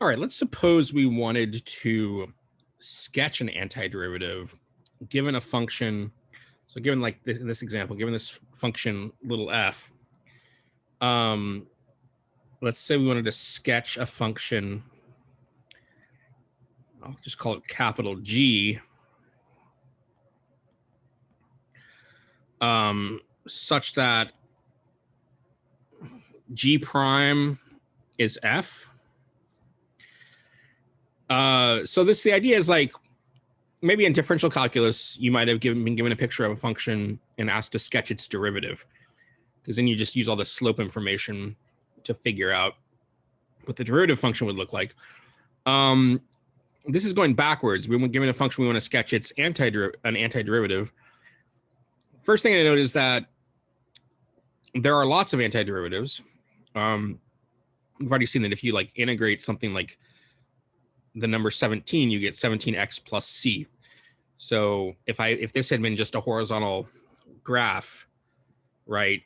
All right, let's suppose we wanted to sketch an antiderivative given a function. So given like this example, given this function little f, let's say we wanted to sketch a function, I'll just call it capital G, such that G prime is f. So the idea is like, maybe in differential calculus, you might have been given a picture of a function and asked to sketch its derivative, because then you just use all the slope information to figure out what the derivative function would look like. This is going backwards. We given a function, we want to sketch its antiderivative. First thing to note is that there are lots of antiderivatives. We've already seen that if you like integrate something like the number 17, you get 17x plus c. So if this had been just a horizontal graph, right?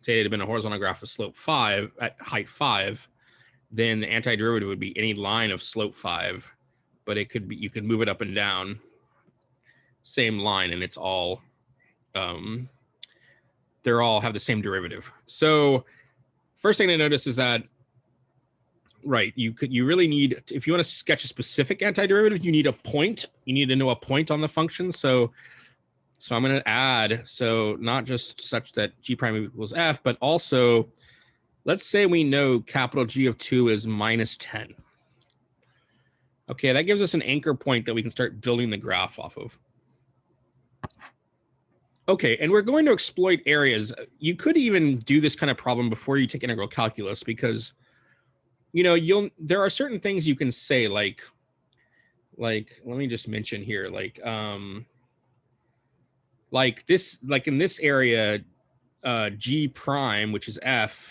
Say it had been a horizontal graph of slope 5 at height 5, then the antiderivative would be any line of slope 5, but it could be, you could move it up and down, same line, and it's all they're all have the same derivative. So first thing to notice is that, right, you really need, if you want to sketch a specific antiderivative, you need a point. You need to know a point on the function. So I'm going to add, so not just such that G prime equals f, but also let's say we know capital G of 2 is minus 10. Okay, that gives us an anchor point that we can start building the graph off of. Okay, and we're going to exploit areas. You could even do this kind of problem before you take integral calculus, because you know, there are certain things you can say, like let me just mention here, like this, like in this area, G prime, which is f,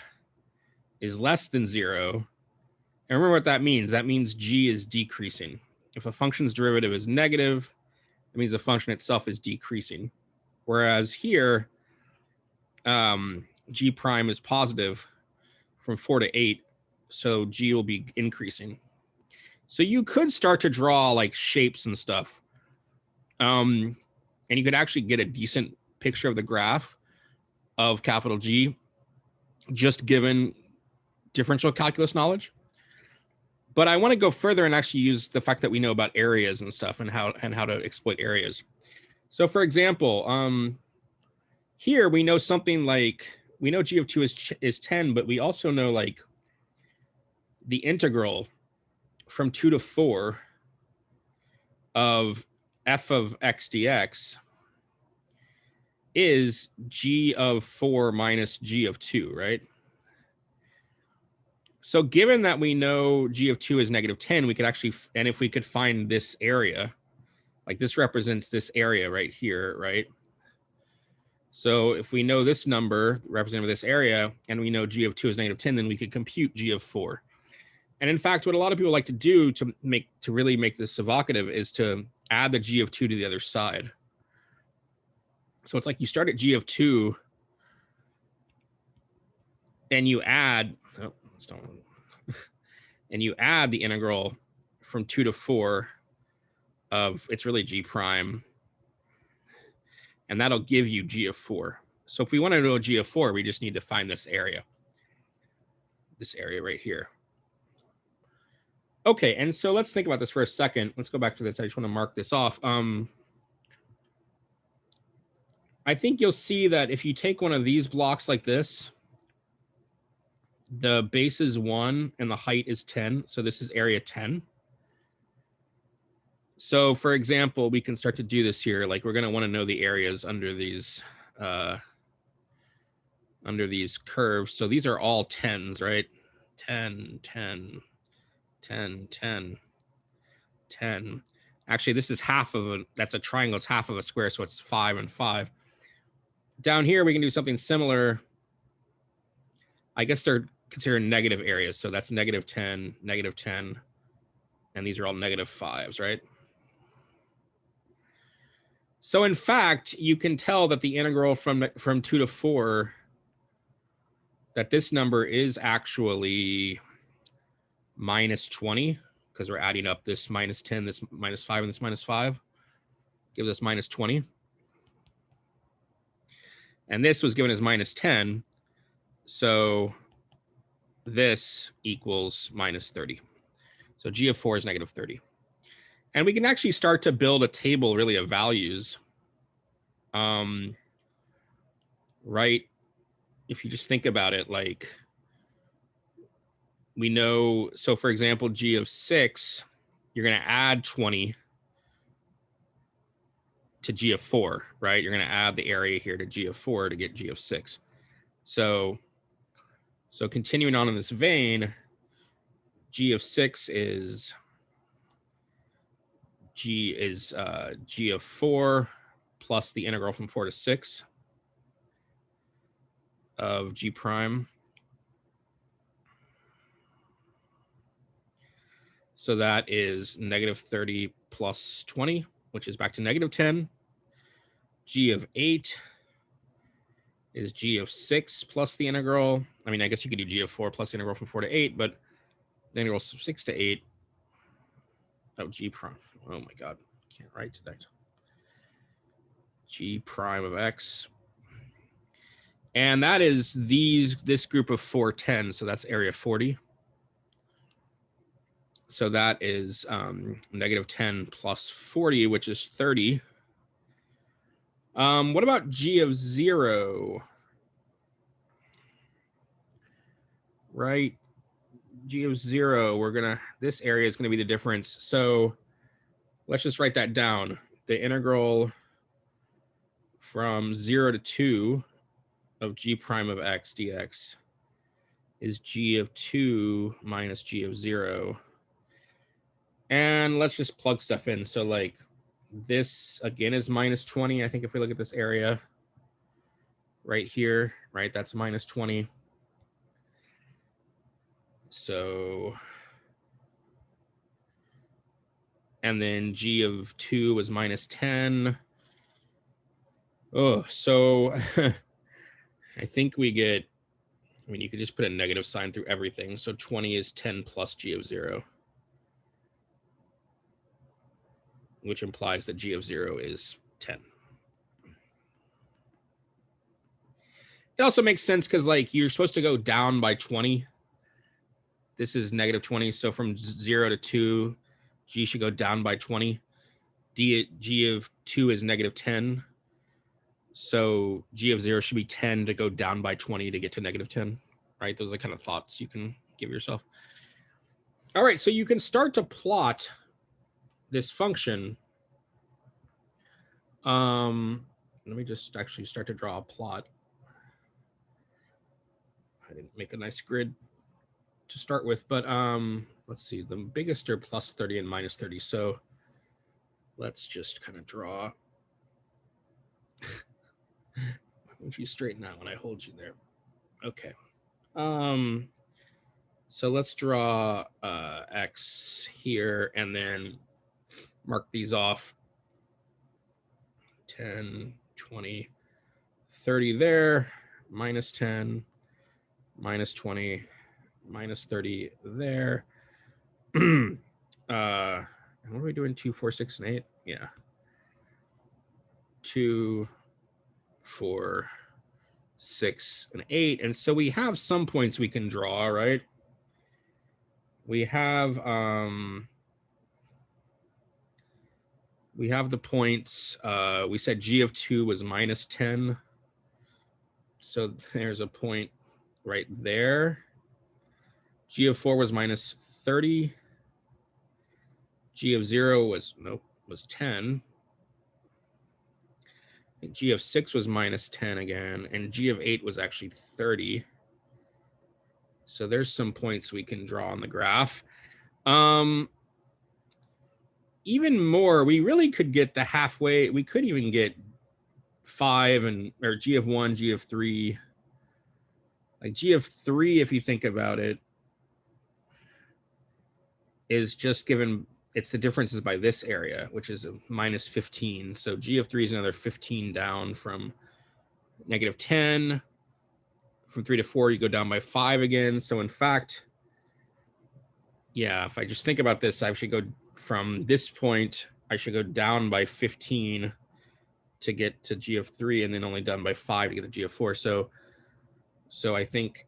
is less than 0. And remember what that means. That means G is decreasing. If a function's derivative is negative, it means the function itself is decreasing. Whereas here, G prime is positive from 4 to 8, so G will be increasing. So you could start to draw like shapes and stuff. And you could actually get a decent picture of the graph of capital G just given differential calculus knowledge. But I want to go further and actually use the fact that we know about areas and stuff and how to exploit areas. So for example, here we know something like, we know G of 2 is 10, but we also know like the integral from 2 to 4 of f of x dx is G of 4 minus G of 2, right? So given that we know G of 2 is negative 10, we could actually, and if we could find this area, like this represents this area right here, right? So if we know this number represented with this area, and we know G of 2 is negative 10, then we could compute G of 4. And in fact, what a lot of people like to do to really make this evocative is to add the G of 2 to the other side. So it's like you start at G of 2 and you add, and you add the integral from 2 to 4 of, it's really G prime, and that'll give you G of 4. So if we want to know G of 4, we just need to find this area right here. Okay, and so let's think about this for a second. Let's go back to this. I just want to mark this off. I think you'll see that if you take one of these blocks like this, the base is 1 and the height is 10. So this is area 10. So for example, we can start to do this here. Like we're going to want to know the areas under these curves. So these are all 10s, right? 10, 10, 10, 10, 10. Actually, this is half of a, that's a triangle. It's half of a square. So it's 5 and 5. Down here, we can do something similar. I guess they're considered negative areas. So that's negative 10, and these are all negative 5s, right? So in fact, you can tell that the integral from 2 to 4, that this number is actually minus 20, because we're adding up this minus 10, this minus 5, and this minus 5, gives us minus 20. And this was given as minus 10, so this equals minus 30. So G of 4 is negative 30. And we can actually start to build a table really of values. Right? If you just think about it, like we know, so for example, G of 6, you're going to add 20 to G of 4, right? You're going to add the area here to G of 4 to get G of 6. So continuing on in this vein, G of 6 is G of 4 plus the integral from 4 to 6 of G prime. So that is negative 30 plus 20, which is back to negative 10. G of 8 is G of 6 plus the integral. I mean, I guess you could do G of 4 plus the integral from 4 to 8, but the integral from 6 to 8. Oh, G prime. Oh my God. Can't write today. G prime of X. And that is this group of 4 tens. So that's area 40. So that is negative 10 plus 40, which is 30. What about G of 0? Right? G of 0, this area is gonna be the difference. So let's just write that down. The integral from 0 to 2 of G prime of X dx is G of 2 minus G of 0. And let's just plug stuff in. So like this again is minus 20. I think if we look at this area right here, right, that's minus 20. So, and then G of 2 was minus 10. Oh, so I think we get, I mean, you could just put a negative sign through everything. So 20 is 10 plus G of 0, which implies that G of 0 is 10. It also makes sense because like you're supposed to go down by 20. This is negative 20. So from 0 to 2, G should go down by 20. G of 2 is negative 10. So G of 0 should be 10 to go down by 20 to get to negative 10, right? Those are the kind of thoughts you can give yourself. All right, so you can start to plot this function. Let me just actually start to draw a plot. I didn't make a nice grid to start with, but let's see. The biggest are plus 30 and minus 30. So let's just kind of draw. Why won't you straighten out when I hold you there? Okay. So let's draw X here and then mark these off. 10, 20, 30 there, minus 10, minus 20, minus 30 there. What are we doing? 2, 4, 6, and 8? Yeah. 2, 4, 6, and 8. And so we have some points we can draw, right? We have the points. We said G of 2 was minus 10. So there's a point right there. G of 4 was minus 30. G of 0 was 10. And G of 6 was minus 10 again. And G of 8 was actually 30. So there's some points we can draw on the graph. Even more, we really could get the halfway. We could even get 5 or G of 1, G of 3. Like G of 3, if you think about it, is just given, it's the differences by this area, which is a minus 15. So G of 3 is another 15 down from negative 10. From 3 to 4, you go down by 5 again. So in fact, yeah, if I just think about this, I should go from this point, I should go down by 15 to get to G of 3, and then only down by 5 to get to G of 4. So I think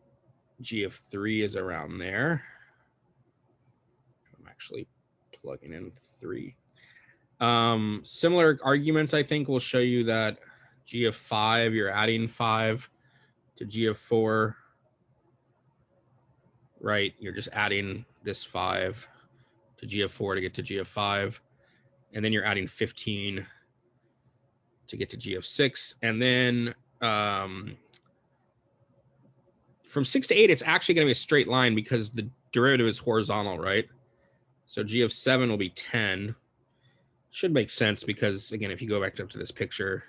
G of 3 is around there. I'm actually plugging in 3. Similar arguments, I think, will show you that G of 5, you're adding 5 to G of 4, right? You're just adding this 5 to G of 4 to get to G of 5. And then you're adding 15 to get to G of 6. And then from 6 to 8, it's actually going to be a straight line because the derivative is horizontal, right? So G of 7 will be 10. Should make sense because, again, if you go back up to this picture,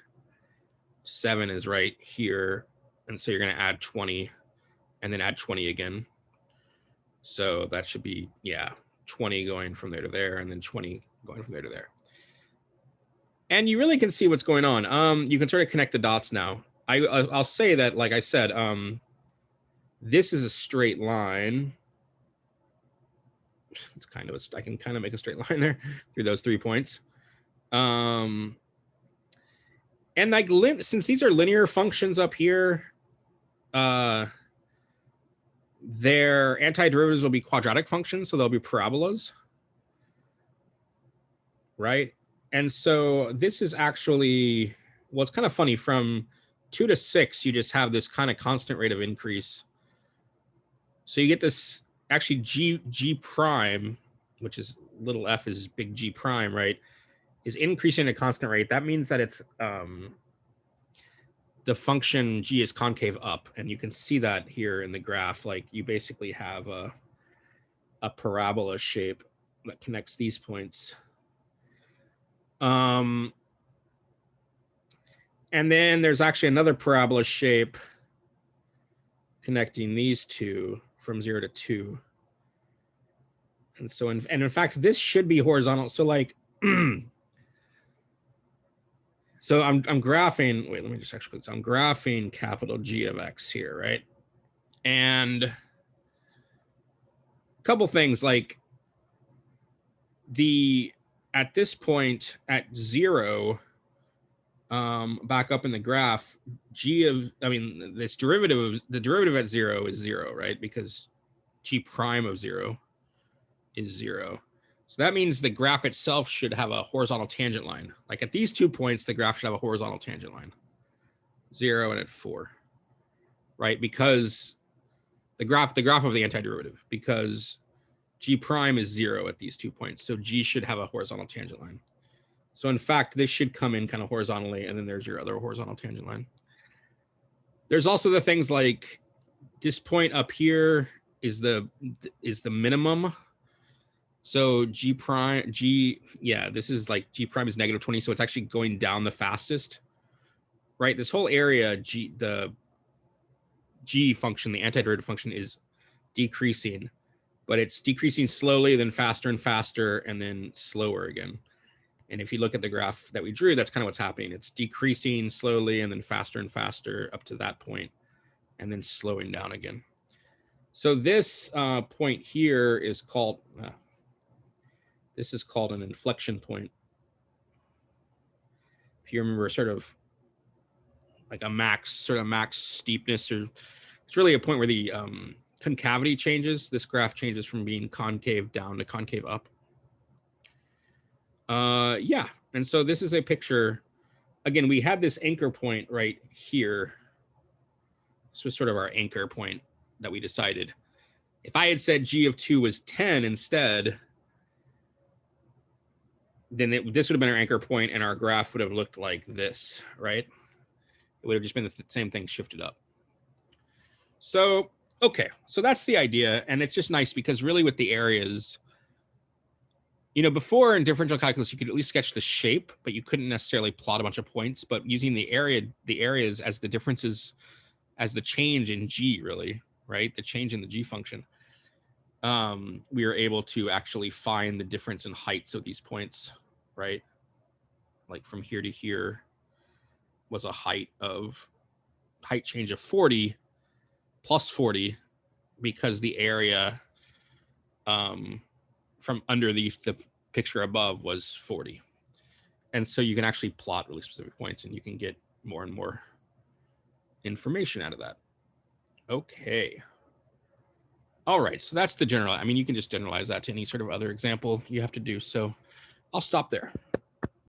7 is right here. And so you're going to add 20 and then add 20 again. So that should be, yeah, 20 going from there to there and then 20 going from there to there. And you really can see what's going on. You can sort of connect the dots now. I'll say that, like I said, this is a straight line. It's kind of I can kind of make a straight line there through those 3 points. And like since these are linear functions up here, their antiderivatives will be quadratic functions, so they'll be parabolas, right? And so this is actually, well, it's kind of funny. From 2 to 6, you just have this kind of constant rate of increase. So you get this actually G prime, which is little f is big G prime, right, is increasing at a constant rate. That means that it's the function G is concave up. And you can see that here in the graph. Like you basically have a parabola shape that connects these points. And then there's actually another parabola shape connecting these two from 0 to 2. And so, in fact, this should be horizontal. So like, so I'm graphing, wait, let me just actually put this, I'm graphing capital G of X here, right? And a couple things, like at this point at 0, back up in the graph, this derivative, the derivative at 0 is 0, right? Because G prime of 0 is 0. So that means the graph itself should have a horizontal tangent line. Like at these 2 points, the graph should have a horizontal tangent line, 0 and at 4, right? Because the graph of the antiderivative, because G prime is 0 at these 2 points. So G should have a horizontal tangent line. So in fact, this should come in kind of horizontally, and then there's your other horizontal tangent line. There's also the things like this point up here is the minimum. So G prime, this is like G prime is negative 20, so it's actually going down the fastest, right? This whole area, the G function, the antiderivative function, is decreasing, but it's decreasing slowly, then faster and faster, and then slower again. And if you look at the graph that we drew, that's kind of what's happening. It's decreasing slowly and then faster and faster up to that point, and then slowing down again. So this point here is called, this is called an inflection point. If you remember, sort of like a max steepness, or it's really a point where the concavity changes. This graph changes from being concave down to concave up. Yeah, and so this is a picture. Again, we had this anchor point right here. This was sort of our anchor point that we decided. If I had said G of 2 was 10 instead, then this would have been our anchor point, and our graph would have looked like this, right? It would have just been the same thing shifted up. So, okay, so that's the idea. And it's just nice because really with the areas, you know, before in differential calculus, you could at least sketch the shape, but you couldn't necessarily plot a bunch of points. But using the areas as the differences, as the change in G, really, right? The change in the G function, we are able to actually find the difference in heights of these points, right? Like from here to here was a height change of 40 plus 40, because the area from underneath the picture above was 40. And so you can actually plot really specific points and you can get more and more information out of that. Okay. All right, so that's the general. I mean, you can just generalize that to any sort of other example you have to do. So I'll stop there.